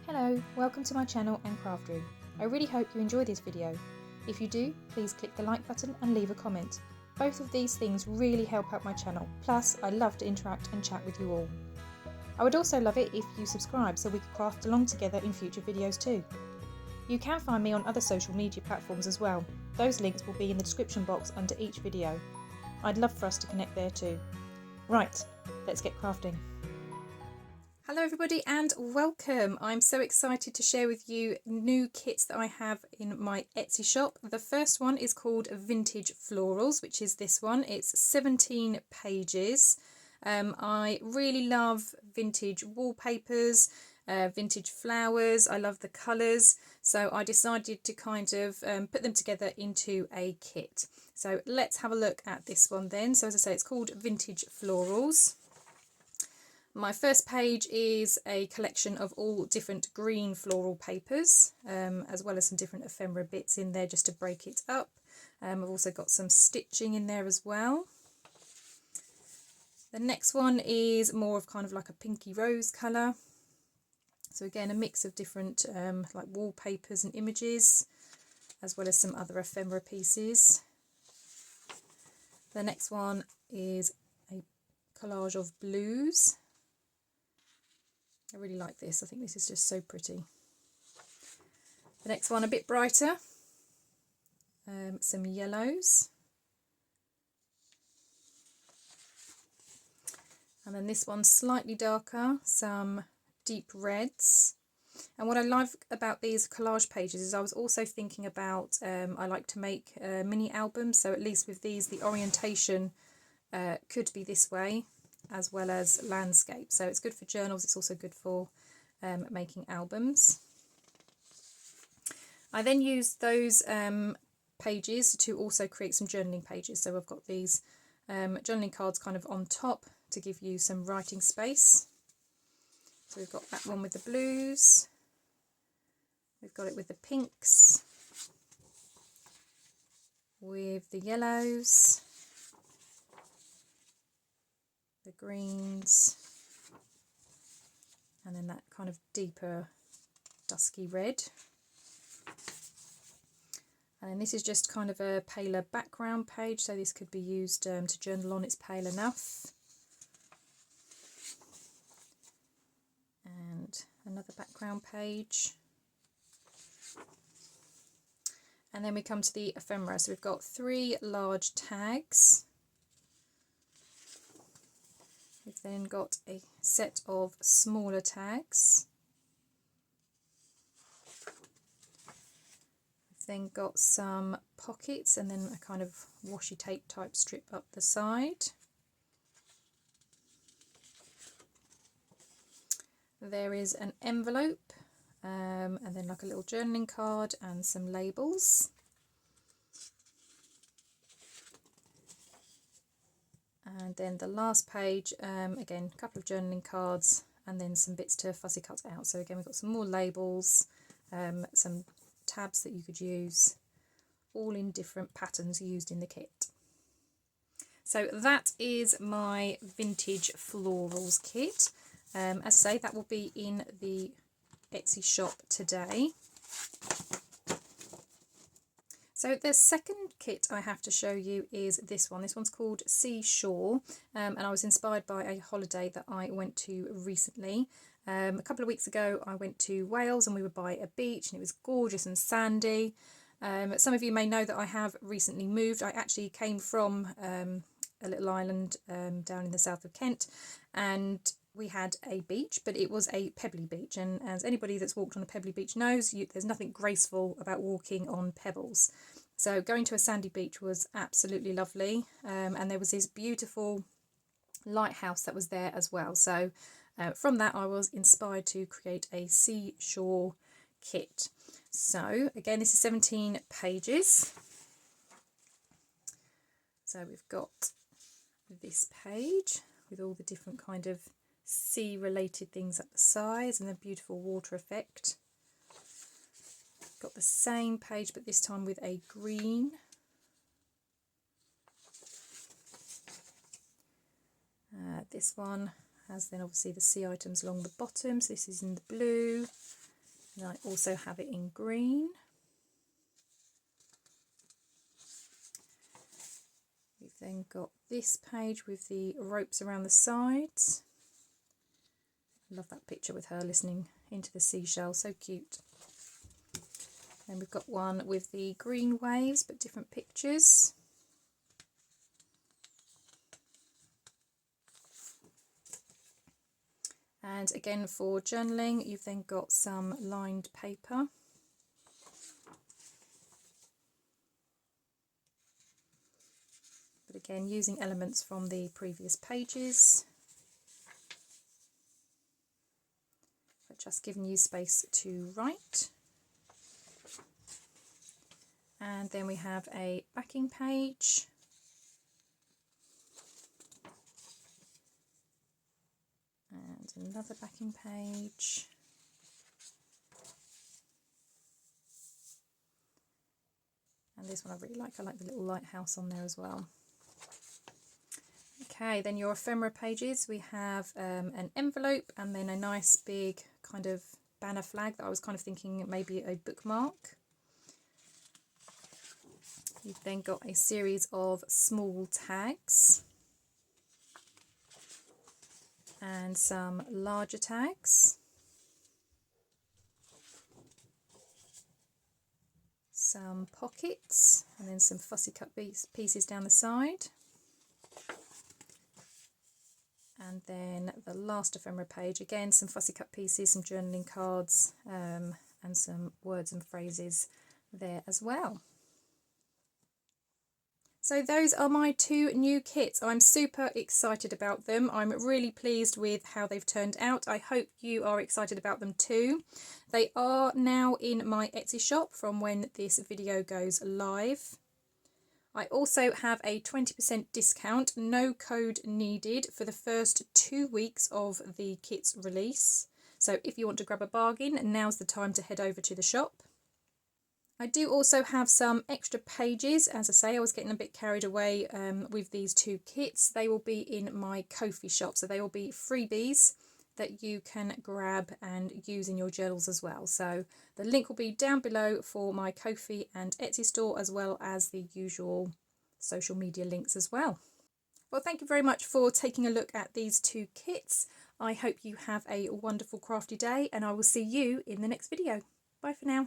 Hello, welcome to my channel and craft room. I really hope you enjoy this video. If you do, please click the like button and leave a comment. Both of these things really help out my channel, plus I love to interact and chat with you all. I would also love it if you subscribe so we could craft along together in future videos too. You can find me on other social media platforms as well. Those links will be in the description box under each video. I'd love for us to connect there too. Right, let's get crafting. Hello everybody and welcome. I'm so excited to share with you new kits that I have in my Etsy shop. The first one is called Vintage Florals, which is this one. It's 17 pages. I really love vintage wallpapers, vintage flowers. I love the colours, so I decided to kind of put them together into a kit. So let's have a look at this one then. So as I say, it's called Vintage Florals. My first page is a collection of all different green floral papers, as well as some different ephemera bits in there just to break it up. I've also got some stitching in there as well. The next one is more of kind of like a pinky rose colour. So again, a mix of different like wallpapers and images, as well as some other ephemera pieces. The next one is a collage of blues. I really like this. I think this is just so pretty. The next one a bit brighter, some yellows. And then this one slightly darker, some deep reds. And what I love about these collage pages is I was also thinking about, I like to make mini albums, so at least with these the orientation could be this way, as well as landscape. So it's good for journals, it's also good for making albums. I then used those pages to also create some journaling pages. So I've got these journaling cards kind of on top to give you some writing space. So we've got that one with the blues, we've got it with the pinks, with the yellows, the greens, and then that kind of deeper dusky red. And then this is just kind of a paler background page, so this could be used to journal on, it's pale enough. And another background page. And then we come to the ephemera, so we've got 3 large tags. We've then got a set of smaller tags. We've then got some pockets and then a kind of washi tape type strip up the side. There is an envelope and then like a little journaling card and some labels. And then the last page, again, a couple of journaling cards and then some bits to fussy cut out. So again, we've got some more labels, some tabs that you could use, all in different patterns used in the kit. So that is my Vintage Florals kit. As I say, that will be in the Etsy shop today. So the second kit I have to show you is this one. This one's called Seashore, and I was inspired by a holiday that I went to recently. A couple of weeks ago I went to Wales and we were by a beach and it was gorgeous and sandy. Some of you may know that I have recently moved. I actually came from a little island down in the south of Kent, and we had a beach, but it was a pebbly beach, and as anybody that's walked on a pebbly beach knows, there's nothing graceful about walking on pebbles. So going to a sandy beach was absolutely lovely, and there was this beautiful lighthouse that was there as well. So from that I was inspired to create a seashore kit. So again, this is 17 pages. So we've got this page with all the different kind of sea related things at the sides and the beautiful water effect. Got the same page but this time with a green. This one has then obviously the sea items along the bottom, so this is in the blue, And I also have it in green. We've then got this page with the ropes around the sides. I love that picture with her listening into the seashell, so cute. Then we've got one with the green waves but different pictures. And again for journaling, you've then got some lined paper. But again, using elements from the previous pages. I've just given you space to write. And then we have a backing page. And another backing page. And this one I really like. I like the little lighthouse on there as well. Okay, then your ephemera pages. We have an envelope and then a nice big kind of banner flag that I was kind of thinking maybe a bookmark. You've then got a series of small tags and some larger tags, some pockets, and then some fussy cut pieces down the side. And then the last ephemera page, again some fussy cut pieces, some journaling cards, and some words and phrases there as well. So those are my two new kits. I'm super excited about them. I'm really pleased with how they've turned out. I hope you are excited about them too. They are now in my Etsy shop from when this video goes live. I also have a 20% discount, no code needed, for the first 2 weeks of the kit's release. So if you want to grab a bargain, now's the time to head over to the shop. I do also have some extra pages. As I say, I was getting a bit carried away with these two kits. They will be in my Ko-fi shop, so they will be freebies that you can grab and use in your journals as well. So the link will be down below for my Ko-fi and Etsy store, as well as the usual social media links as well. Well, thank you very much for taking a look at these two kits. I hope you have a wonderful crafty day, and I will see you in the next video. Bye for now.